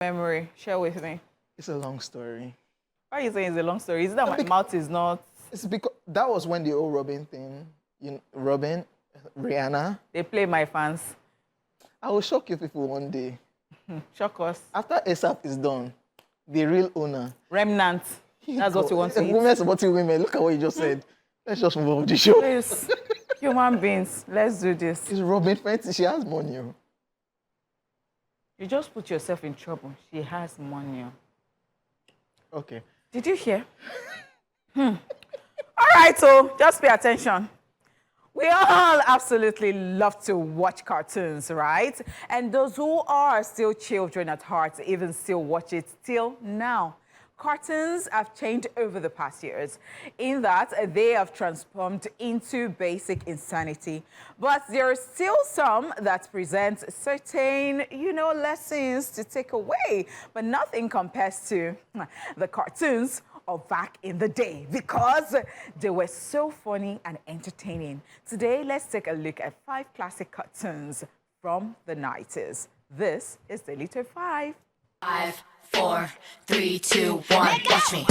memory? Share with me. It's a long story. Why are you saying it's a long story? Is it that my mouth is not... It's because that was when the old Robin thing, Robin, Rihanna. They play my fans. I will shock you people one day. Shock us. After ASAP is done, the real owner. Remnant. That's what you want to eat. Women supporting women. Look at what you just said. Let's just move on with the show. Please, human beings, let's do this. It's Robin Fenty. She has money. You just put yourself in trouble. She has money. Okay. Did you hear? All right, so just pay attention. We all absolutely love to watch cartoons, right? And those who are still children at heart even still watch it till now. Cartoons have changed over the past years in that they have transformed into basic insanity. But there are still some that present certain, lessons to take away. But nothing compares to the cartoons of back in the day because they were so funny and entertaining. Today, let's take a look at 5 classic cartoons from the 90s. This is Daily Top 5. 5, 4, 3, 2, 1. Watch me.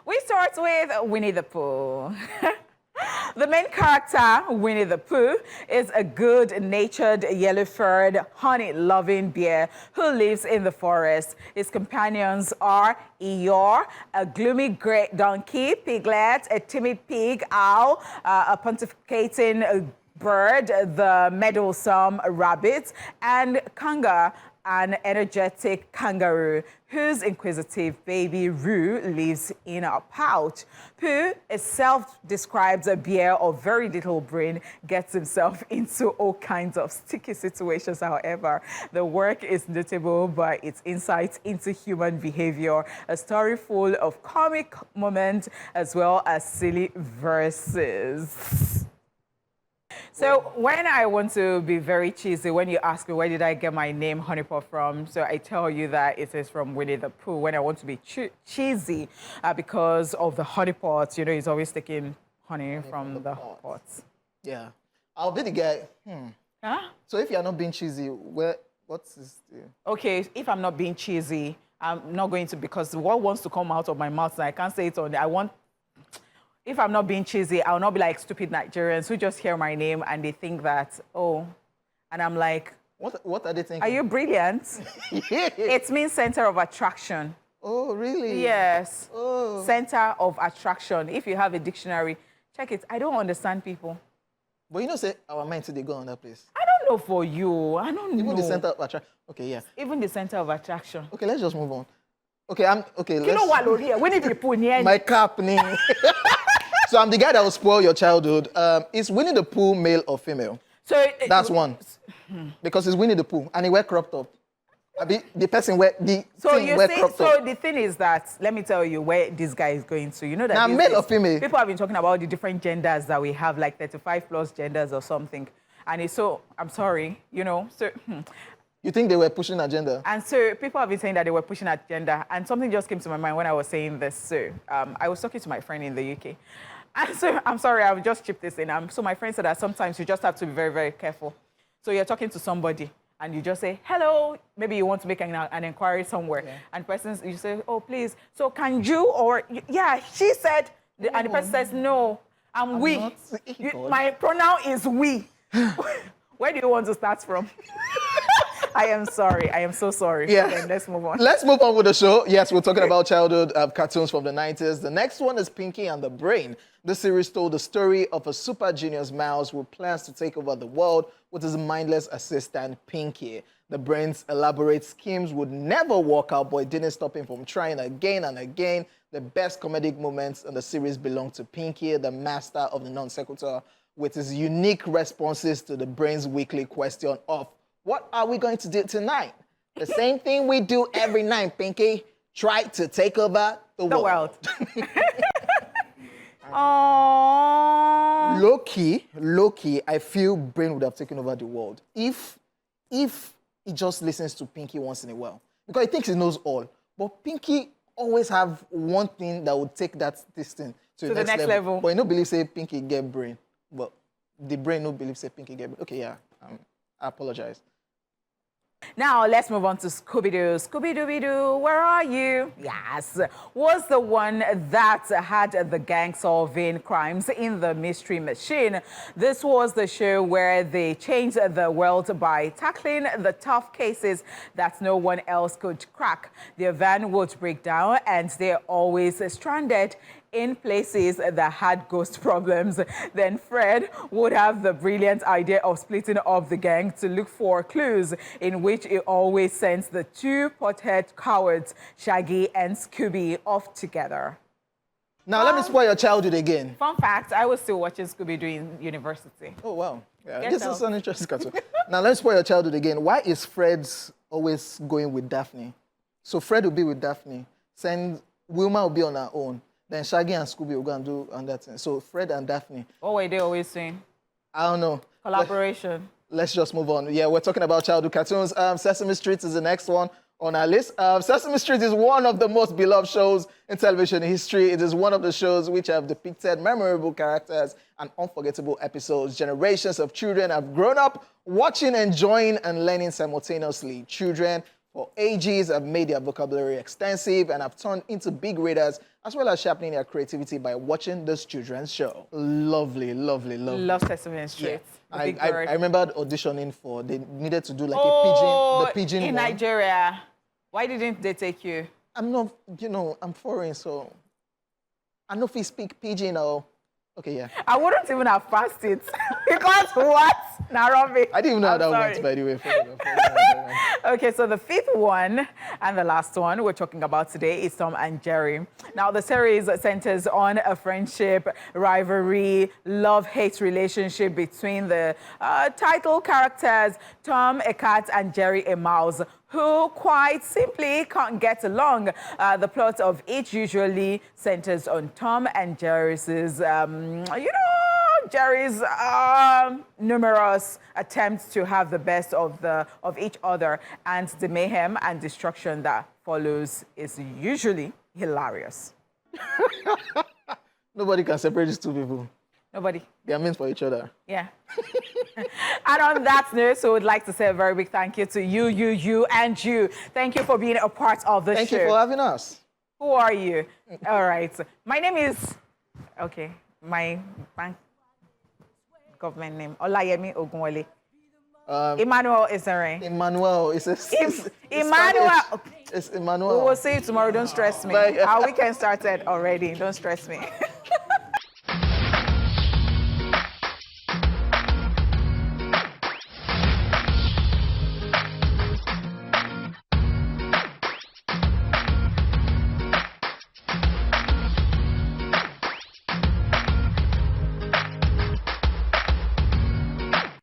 We start with Winnie the Pooh. The main character, Winnie the Pooh, is a good-natured, yellow-furred, honey-loving bear who lives in the forest. His companions are Eeyore, a gloomy great donkey, Piglet, a timid pig, Owl, a pontificating bird, the meddlesome rabbit, and Kanga, an energetic kangaroo whose inquisitive baby Roo lives in a pouch. Pooh, a self-described bear of very little brain, gets himself into all kinds of sticky situations. However, the work is notable by its insights into human behavior, a story full of comic moments as well as silly verses. So when I want to be very cheesy, when you ask me where did I get my name Honeypot from, so I tell you that it is from Winnie the Pooh. When I want to be cheesy, because of the honey pot, he's always taking honey from the pots. Yeah. I'll be the guy. Huh? So if you're not being cheesy, what's this? Okay, if I'm not being cheesy, I'm not going to, because what wants to come out of my mouth, and I can't say it on there. If I'm not being cheesy, I'll not be like stupid Nigerians who just hear my name and they think that, oh, and I'm like, what are they thinking? Are you brilliant? It means center of attraction. Oh, really? Yes. Oh. Center of attraction. If you have a dictionary, check it. I don't understand people. But say our minds they go on that place. I don't know for you. I don't know. Even the center of attraction. Okay, yeah. Even the center of attraction. Okay, let's just move on. Okay, let's... You know what, Loria? When did you put near my cap, So I'm the guy that will spoil your childhood. Is Winnie the Pooh male or female? So that's one. Because it's Winnie the Pooh and he wear cropped up. The person wear the cropped up. So the thing is that, let me tell you where this guy is going to. You know that now male or female? People have been talking about the different genders that we have, like 35 plus genders or something. And it's so, I'm sorry, so... You think they were pushing agenda? And so people have been saying that they were pushing agenda. And something just came to my mind when I was saying this. So I was talking to my friend in the UK. And so I'm sorry, I'll just chip this in. So my friend said that sometimes you just have to be very, very careful. So you're talking to somebody and you just say, hello. Maybe you want to make an inquiry somewhere. Yeah. And you say, oh, please. So can you, or, yeah, she said, and the person says, no, I'm we. My pronoun is we. Where do you want to start from? I am sorry. I am so sorry. Yeah. Okay, let's move on. Let's move on with the show. Yes, we're talking about childhood cartoons from the 90s. The next one is Pinky and the Brain. This series told the story of a super genius mouse who plans to take over the world with his mindless assistant, Pinky. The Brain's elaborate schemes would never work out, but it didn't stop him from trying again and again. The best comedic moments in the series belong to Pinky, the master of the non sequitur, with his unique responses to the Brain's weekly question of, what are we going to do tonight? The same thing we do every night, Pinky. Try to take over the world. Aww. Low-key, I feel Brain would have taken over the world if he just listens to Pinky once in a while. Because he thinks he knows all. But Pinky always have one thing that would take this thing to the next level. But you don't believe say Pinky get Brain. But the brain no believe say Pinky get. Okay, yeah. I apologize. Now, let's move on to Scooby-Doo. Scooby-Dooby-Doo, where are you? Yes, was the one that had the gang solving crimes in the Mystery Machine. This was the show where they changed the world by tackling the tough cases that no one else could crack. Their van would break down and they're always stranded in places that had ghost problems. Then Fred would have the brilliant idea of splitting up the gang to look for clues, in which it always sends the two pothead cowards, Shaggy and Scooby, off together. Now, let me spoil your childhood again. Fun fact, I was still watching Scooby-Doo in university. Oh, wow. Yeah, Get this out. is an interesting cartoon. Now, let me spoil your childhood again. Why is Fred always going with Daphne? So Fred will be with Daphne, send Wilma will be on her own. Then Shaggy and Scooby will go and do on that thing. So Fred and Daphne. What were they always saying? I don't know. Collaboration. Let's just move on. Yeah, we're talking about childhood cartoons. Sesame Street is the next one on our list. Sesame Street is one of the most beloved shows in television history. It is one of the shows which have depicted memorable characters and unforgettable episodes. Generations of children have grown up watching, enjoying, and learning simultaneously. Children for ages have made their vocabulary extensive and have turned into big readers, as well as sharpening their creativity by watching this children's show. Lovely, lovely, lovely. Love Sesame Street. Yeah. The big I bird. remember auditioning for, they needed to do like Oh, the pigeon in one. Nigeria. Why didn't they take you? I'm not, I'm foreign, so I know if we speak pigeon or, okay, yeah. I wouldn't even have passed it. Because what? Nairobi. I didn't even know how I'm that sorry. went, by the way. Okay, so the fifth one and the last one we're talking about today is Tom and Jerry. Now, the series centers on a friendship, rivalry, love-hate relationship between the title characters, Tom, a cat, and Jerry, a mouse, who quite simply can't get along. The plot of each usually centers on Tom and Jerry's, Jerry's numerous attempts to have the best of each other, and the mayhem and destruction that follows is usually hilarious. Nobody can separate these two people. Nobody. They are meant for each other. Yeah. And on that note, so we'd like to say a very big thank you to you, and you. Thank you for being a part of the show. Thank you for having us. Who are you? All right. My name is, okay, my bank government name, Olayemi Ogunwole. Emmanuel Isere. Emmanuel. Emmanuel. It's Emmanuel. We will see you tomorrow. Don't stress me. Bye. Our weekend started already. Don't stress me.